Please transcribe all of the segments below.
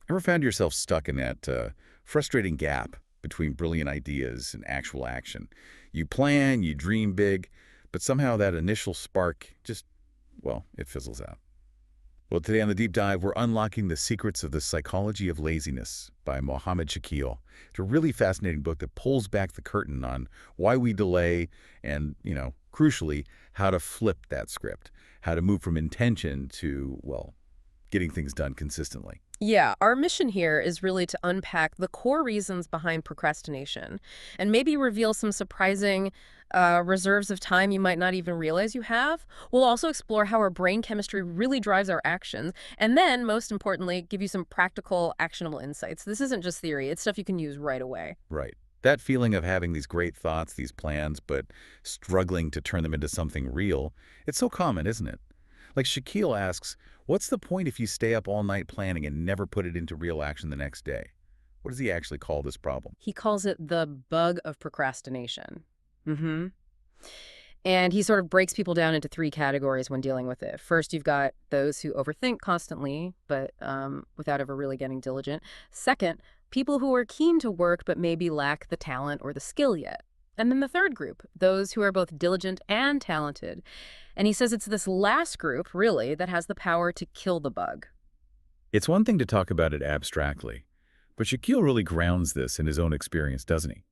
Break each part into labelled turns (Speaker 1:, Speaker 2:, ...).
Speaker 1: Ever found yourself stuck in that frustrating gap between brilliant ideas and actual action? You plan, you dream big, but somehow that initial spark just, well, it fizzles out. Well, today on the Deep Dive, we're unlocking the secrets of the Psychology of Laziness by Mohammad Shakeel. It's a really fascinating book that pulls back the curtain on why we delay and, crucially, how to flip that script, how to move from intention to, well, getting things done consistently.
Speaker 2: Yeah, our mission here is really to unpack the core reasons behind procrastination and maybe reveal some surprising reserves of time you might not even realize you have. We'll also explore how our brain chemistry really drives our actions, and then, most importantly, give you some practical, actionable insights. This isn't just theory, it's stuff you can use right away.
Speaker 1: Right. That feeling of having these great thoughts, these plans, but struggling to turn them into something real, it's so common, isn't it? Like Shaquille asks, what's the point if you stay up all night planning and never put it into real action the next day? What does he actually call this problem?
Speaker 2: He calls it the bug of procrastination. Mm-hmm. And he sort of breaks people down into three categories when dealing with it. First, you've got those who overthink constantly, but without ever really getting diligent. Second, people who are keen to work but maybe lack the talent or the skill yet. And then the third group, those who are both diligent and talented. And he says it's this last group, really, that has the power to kill the bug.
Speaker 1: It's one thing to talk about it abstractly, but Shaquille really grounds this in his own experience, doesn't he?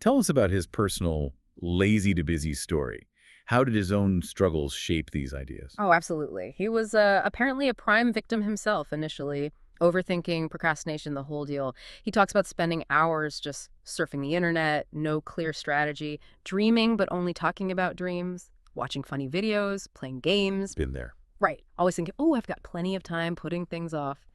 Speaker 1: Tell us about his personal lazy to busy story. How did his own struggles shape these ideas?
Speaker 2: Oh, absolutely. He was apparently a prime victim himself initially, overthinking, procrastination, the whole deal. He talks about spending hours just surfing the internet, no clear strategy, dreaming but only talking about dreams, watching funny videos, playing games.
Speaker 1: Been there.
Speaker 2: Right. Always thinking, oh, I've got plenty of time, putting things off.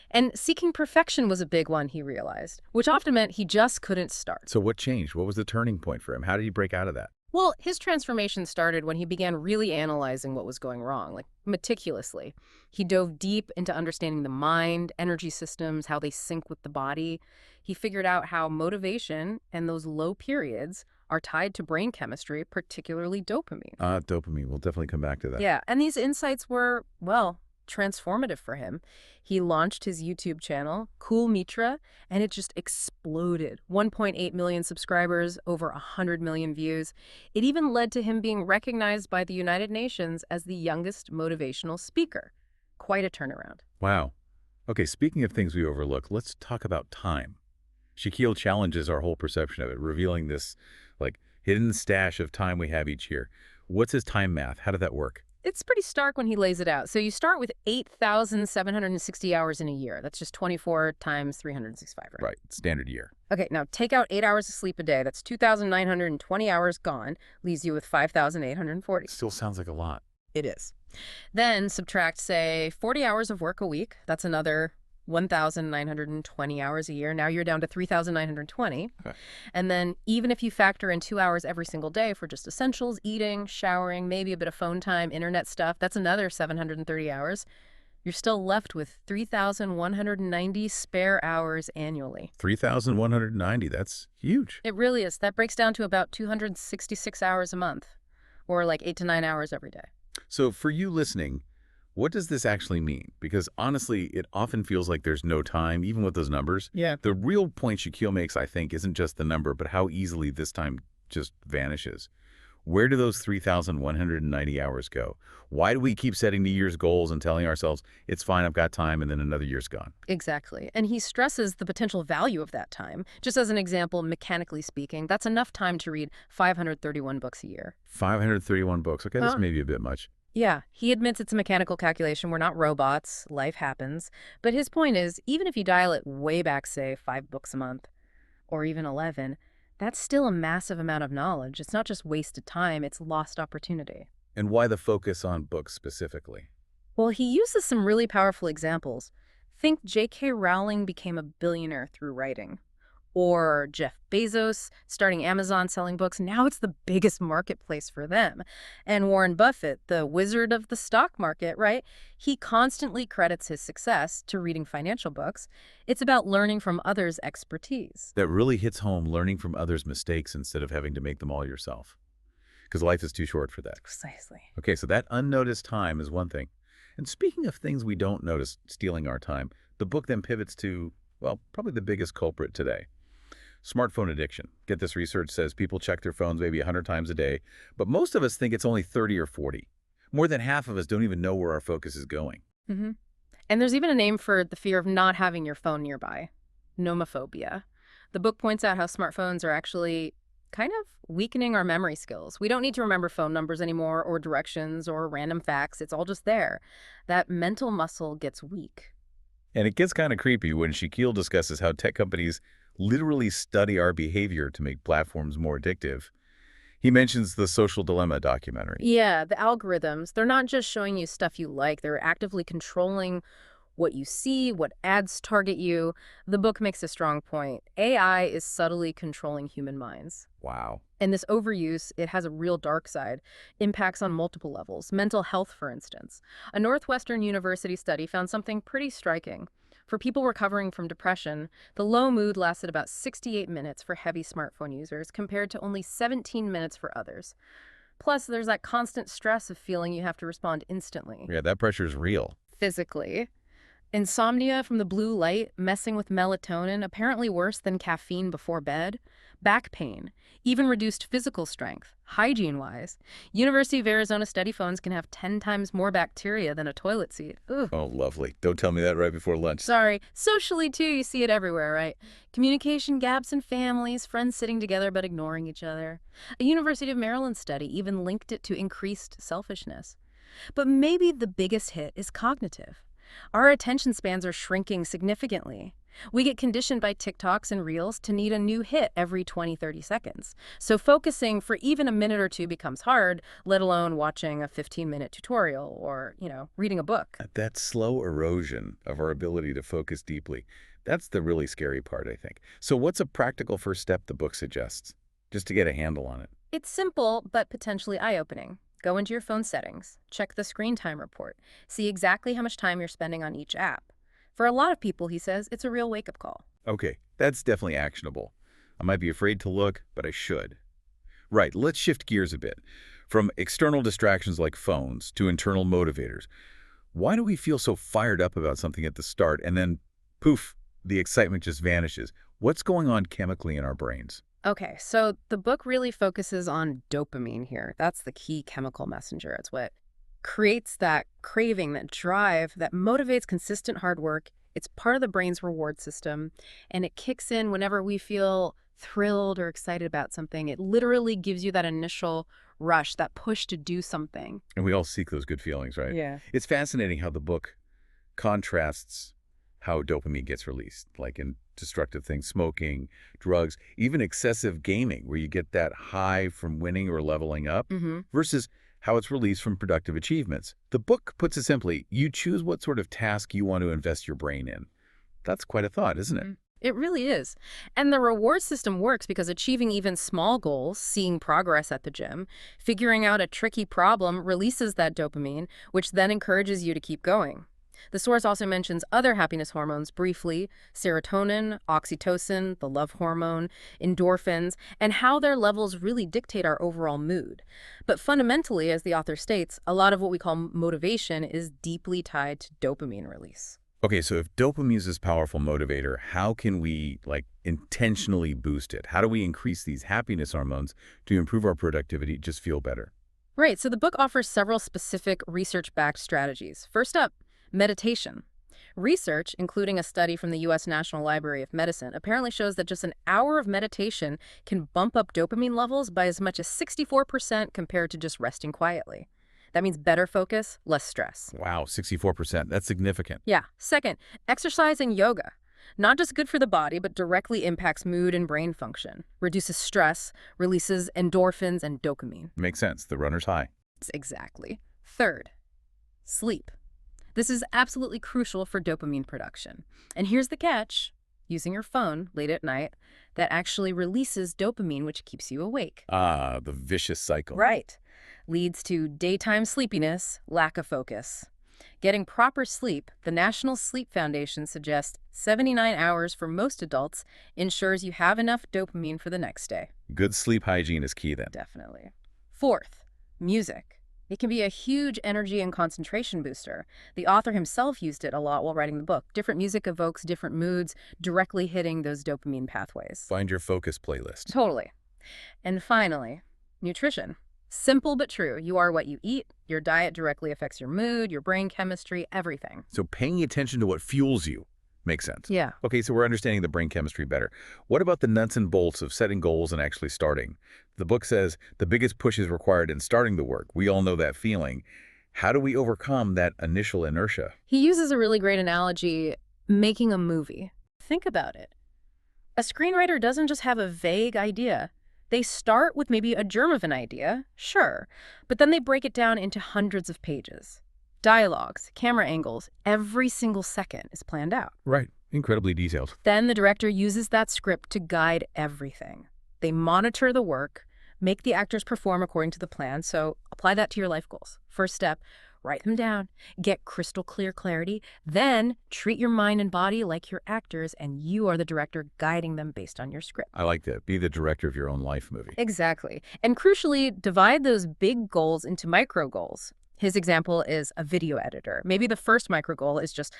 Speaker 2: And seeking perfection was a big one, he realized, which often meant he just couldn't start.
Speaker 1: So what changed? What was the turning point for him? How did he break out of that?
Speaker 2: Well, his transformation started when he began really analyzing what was going wrong, like meticulously. He dove deep into understanding the mind, energy systems, how they sync with the body. He figured out how motivation and those low periods are tied to brain chemistry, particularly dopamine.
Speaker 1: Dopamine. We'll definitely come back to that.
Speaker 2: Yeah, and these insights were, well, transformative for him. He launched his YouTube channel, Cool Mitra, and it just exploded. 1.8 million subscribers, over 100 million views. It even led to him being recognized by the United Nations as the youngest motivational speaker. Quite a turnaround.
Speaker 1: Wow. Okay, speaking of things we overlook, let's talk about time. Shaquille challenges our whole perception of it, revealing this, like, hidden stash of time we have each year. What's his time math? How did that work?
Speaker 2: It's pretty stark when he lays it out. So you start with 8,760 hours in a year. That's just 24 times 365, right?
Speaker 1: Right, standard year.
Speaker 2: Okay, now take out 8 hours of sleep a day. That's 2,920 hours gone. Leaves you with 5,840.
Speaker 1: Still sounds like a lot.
Speaker 2: It is. Then subtract, say, 40 hours of work a week. That's another 1,920 hours a year. Now you're down to 3,920.
Speaker 1: Okay.
Speaker 2: And then even if you factor in 2 hours every single day for just essentials, eating, showering, maybe a bit of phone time, internet stuff, that's another 730 hours. You're still left with 3,190 spare hours annually.
Speaker 1: 3,190, that's huge.
Speaker 2: It really is. That breaks down to about 266 hours a month, or like 8 to 9 hours every day.
Speaker 1: So for you listening, what does this actually mean? Because honestly, it often feels like there's no time, even with those numbers.
Speaker 2: Yeah.
Speaker 1: The real point Shaquille makes, I think, isn't just the number, but how easily this time just vanishes. Where do those 3,190 hours go? Why do we keep setting New Year's goals and telling ourselves, it's fine, I've got time, and then another year's gone?
Speaker 2: Exactly. And he stresses the potential value of that time. Just as an example, mechanically speaking, that's enough time to read 531 books a year.
Speaker 1: 531 books. Okay, that's maybe a bit much.
Speaker 2: Yeah, he admits it's a mechanical calculation. We're not robots. Life happens. But his point is, even if you dial it way back, say, 5 books a month, or even 11, that's still a massive amount of knowledge. It's not just wasted time, it's lost opportunity.
Speaker 1: And why the focus on books specifically?
Speaker 2: Well, he uses some really powerful examples. Think J.K. Rowling became a billionaire through writing. Or Jeff Bezos starting Amazon selling books. Now it's the biggest marketplace for them. And Warren Buffett, the wizard of the stock market, right? He constantly credits his success to reading financial books. It's about learning from others' expertise.
Speaker 1: That really hits home, learning from others' mistakes instead of having to make them all yourself. Because life is too short for that.
Speaker 2: Precisely.
Speaker 1: Okay, so that unnoticed time is one thing. And speaking of things we don't notice stealing our time, The book then pivots to, well, probably the biggest culprit today. Smartphone addiction. Get this, research says people check their phones maybe 100 times a day, but most of us think it's only 30 or 40. More than half of us don't even know where our focus is going.
Speaker 2: Hmm. And there's even a name for the fear of not having your phone nearby, nomophobia. The book points out how smartphones are actually kind of weakening our memory skills. We don't need to remember phone numbers anymore or directions or random facts. It's all just there. That mental muscle gets weak.
Speaker 1: And it gets kind of creepy when Shakeel discusses how tech companies literally study our behavior to make platforms more addictive. He mentions the Social Dilemma documentary.
Speaker 2: Yeah, the algorithms, they're not just showing you stuff you like, they're actively controlling what you see, what ads target you. The book makes a strong point. AI is subtly controlling human minds.
Speaker 1: Wow.
Speaker 2: And this overuse, it has a real dark side, impacts on multiple levels. Mental health, for instance. A Northwestern University study found something pretty striking. For people recovering from depression, the low mood lasted about 68 minutes for heavy smartphone users, compared to only 17 minutes for others. Plus, there's that constant stress of feeling you have to respond instantly.
Speaker 1: Yeah, that pressure is real.
Speaker 2: Physically. Insomnia from the blue light, messing with melatonin, apparently worse than caffeine before bed. Back pain, even reduced physical strength, hygiene-wise. University of Arizona study phones can have 10 times more bacteria than a toilet seat. Ugh.
Speaker 1: Oh, lovely. Don't tell me that right before lunch.
Speaker 2: Sorry. Socially, too, you see it everywhere, right? Communication gaps in families, friends sitting together but ignoring each other. A University of Maryland study even linked it to increased selfishness. But maybe the biggest hit is cognitive. Our attention spans are shrinking significantly. We get conditioned by TikToks and Reels to need a new hit every 20-30 seconds. So focusing for even a minute or two becomes hard, let alone watching a 15-minute tutorial or, reading a book.
Speaker 1: That slow erosion of our ability to focus deeply, that's the really scary part, I think. So what's a practical first step the book suggests, just to get a handle on it?
Speaker 2: It's simple, but potentially eye-opening. Go into your phone settings, check the screen time report, see exactly how much time you're spending on each app. For a lot of people, he says, it's a real wake-up call.
Speaker 1: Okay, that's definitely actionable. I might be afraid to look, but I should. Right, let's shift gears a bit. From external distractions like phones to internal motivators. Why do we feel so fired up about something at the start and then, poof, the excitement just vanishes? What's going on chemically in our brains?
Speaker 2: Okay, so the book really focuses on dopamine here. That's the key chemical messenger. It's what creates that craving, that drive, that motivates consistent hard work. It's part of the brain's reward system, and it kicks in whenever we feel thrilled or excited about something. It literally gives you that initial rush, that push to do something.
Speaker 1: And we all seek those good feelings, right?
Speaker 2: Yeah.
Speaker 1: It's fascinating how the book contrasts how dopamine gets released, like in destructive things, smoking, drugs, even excessive gaming, where you get that high from winning or leveling up, versus how it's released from productive achievements. The book puts it simply, you choose what sort of task you want to invest your brain in. That's quite a thought, isn't it?
Speaker 2: It really is. And the reward system works because achieving even small goals, seeing progress at the gym, figuring out a tricky problem releases that dopamine, which then encourages you to keep going. The source also mentions other happiness hormones briefly: serotonin, oxytocin, the love hormone, endorphins, and how their levels really dictate our overall mood. But fundamentally, as the author states, a lot of what we call motivation is deeply tied to dopamine release.
Speaker 1: Okay, so if dopamine is this powerful motivator, how can we, intentionally boost it? How do we increase these happiness hormones to improve our productivity, just feel better?
Speaker 2: Right, so the book offers several specific research-backed strategies. First up, meditation. Research, including a study from the U.S. National Library of Medicine, apparently shows that just an hour of meditation can bump up dopamine levels by as much as 64% compared to just resting quietly. That means better focus, less stress.
Speaker 1: Wow, 64%. That's significant.
Speaker 2: Yeah. Second, exercise and yoga. Not just good for the body, but directly impacts mood and brain function, reduces stress, releases endorphins and dopamine.
Speaker 1: Makes sense. The runner's high.
Speaker 2: Exactly. Third, sleep. This is absolutely crucial for dopamine production. And here's the catch: using your phone late at night, that actually releases dopamine, which keeps you awake.
Speaker 1: Ah, the vicious cycle.
Speaker 2: Right. Leads to daytime sleepiness, lack of focus. Getting proper sleep, the National Sleep Foundation suggests 79 hours for most adults ensures you have enough dopamine for the next day.
Speaker 1: Good sleep hygiene is key then.
Speaker 2: Definitely. Fourth, music. It can be a huge energy and concentration booster. The author himself used it a lot while writing the book. Different music evokes different moods, directly hitting those dopamine pathways.
Speaker 1: Find your focus playlist.
Speaker 2: Totally. And finally, nutrition. Simple but true. You are what you eat. Your diet directly affects your mood, your brain chemistry, everything.
Speaker 1: So paying attention to what fuels you makes sense.
Speaker 2: Yeah.
Speaker 1: Okay, so we're understanding the brain chemistry better. What about the nuts and bolts of setting goals and actually starting? The book says the biggest push is required in starting the work. We all know that feeling. How do we overcome that initial inertia?
Speaker 2: He uses a really great analogy, making a movie. Think about it. A screenwriter doesn't just have a vague idea. They start with maybe a germ of an idea, sure, but then they break it down into hundreds of pages. Dialogues, camera angles, every single second is planned out.
Speaker 1: Right. Incredibly detailed.
Speaker 2: Then the director uses that script to guide everything. They monitor the work, make the actors perform according to the plan, so apply that to your life goals. First step, write them down, get crystal clear clarity, then treat your mind and body like your actors, and you are the director guiding them based on your script.
Speaker 1: I like that. Be the director of your own life movie.
Speaker 2: Exactly. And crucially, divide those big goals into micro goals. His example is a video editor. Maybe the first micro goal is just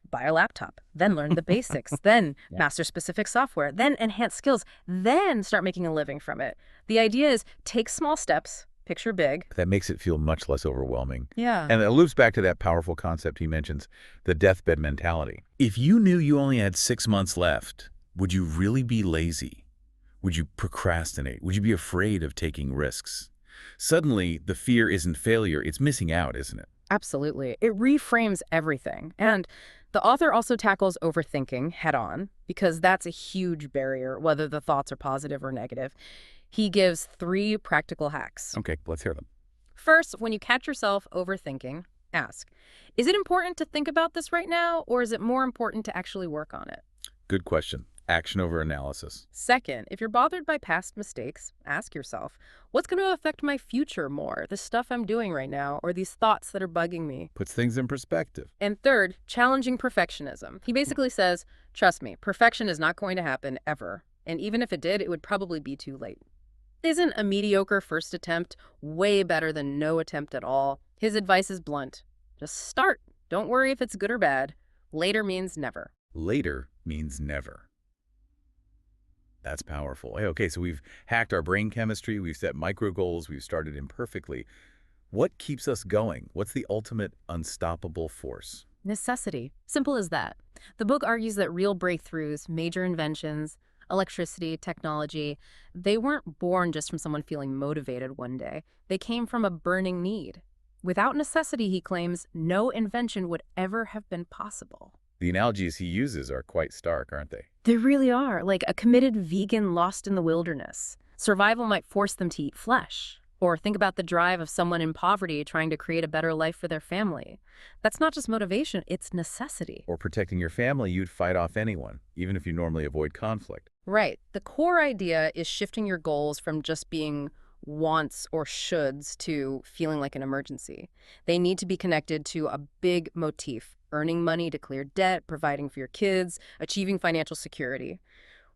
Speaker 2: buy a laptop, then learn the basics, then master specific software, then enhance skills, then start making a living from it. The idea is take small steps, picture big.
Speaker 1: That makes it feel much less overwhelming.
Speaker 2: Yeah.
Speaker 1: And it loops back to that powerful concept he mentions, the deathbed mentality. If you knew you only had 6 months left, would you really be lazy? Would you procrastinate? Would you be afraid of taking risks? Suddenly, the fear isn't failure, it's missing out, isn't it?
Speaker 2: Absolutely. It reframes everything. And the author also tackles overthinking head on, because that's a huge barrier, whether the thoughts are positive or negative. He gives 3 practical hacks.
Speaker 1: Okay, let's hear them.
Speaker 2: First, when you catch yourself overthinking, ask, is it important to think about this right now, or is it more important to actually work on it?
Speaker 1: Good question. Action over analysis.
Speaker 2: Second, if you're bothered by past mistakes, ask yourself, what's going to affect my future more, the stuff I'm doing right now, or these thoughts that are bugging me?
Speaker 1: Puts things in perspective.
Speaker 2: And third, challenging perfectionism. He basically says, trust me, perfection is not going to happen ever. And even if it did, it would probably be too late. Isn't a mediocre first attempt way better than no attempt at all? His advice is blunt. Just start. Don't worry if it's good or bad. Later means never.
Speaker 1: Later means never. That's powerful. Hey, okay, so we've hacked our brain chemistry, we've set micro goals, we've started imperfectly. What keeps us going? What's the ultimate unstoppable force?
Speaker 2: Necessity. Simple as that. The book argues that real breakthroughs, major inventions, electricity, technology, they weren't born just from someone feeling motivated one day. They came from a burning need. Without necessity, he claims, no invention would ever have been possible.
Speaker 1: The analogies he uses are quite stark, aren't they?
Speaker 2: They really are, like a committed vegan lost in the wilderness. Survival might force them to eat flesh. Or think about the drive of someone in poverty trying to create a better life for their family. That's not just motivation, it's necessity.
Speaker 1: Or protecting your family, you'd fight off anyone, even if you normally avoid conflict.
Speaker 2: Right. The core idea is shifting your goals from just being wants or shoulds to feeling like an emergency. They need to be connected to a big motif: earning money to clear debt, providing for your kids, achieving financial security.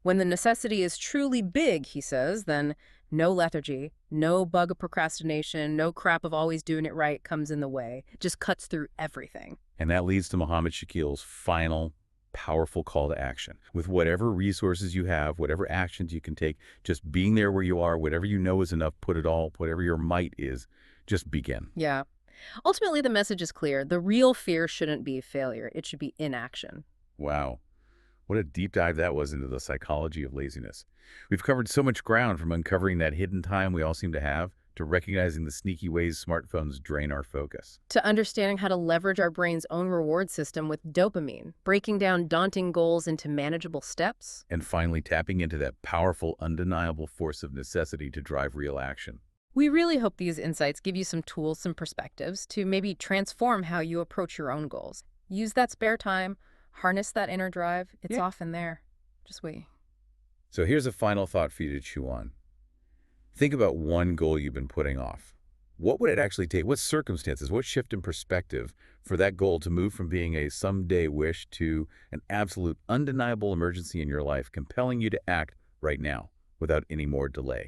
Speaker 2: When the necessity is truly big, he says, then no lethargy, no bug of procrastination, no crap of always doing it right comes in the way. It just cuts through everything.
Speaker 1: And that leads to Mohammad Shakeel's final powerful call to action. With whatever resources you have, whatever actions you can take, just being there where you are, whatever you know is enough, put it all, whatever your might is, just begin.
Speaker 2: Yeah. Ultimately, the message is clear. The real fear shouldn't be failure. It should be inaction.
Speaker 1: Wow. What a deep dive that was into the psychology of laziness. We've covered so much ground, from uncovering that hidden time we all seem to have to recognizing the sneaky ways smartphones drain our focus.
Speaker 2: To understanding how to leverage our brain's own reward system with dopamine, breaking down daunting goals into manageable steps.
Speaker 1: And finally tapping into that powerful, undeniable force of necessity to drive real action.
Speaker 2: We really hope these insights give you some tools, some perspectives to maybe transform how you approach your own goals. Use that spare time, harness that inner drive. It's often there. Just wait.
Speaker 1: So here's a final thought for you to chew on. Think about one goal you've been putting off. What would it actually take? What circumstances, what shift in perspective for that goal to move from being a someday wish to an absolute undeniable emergency in your life, compelling you to act right now without any more delay?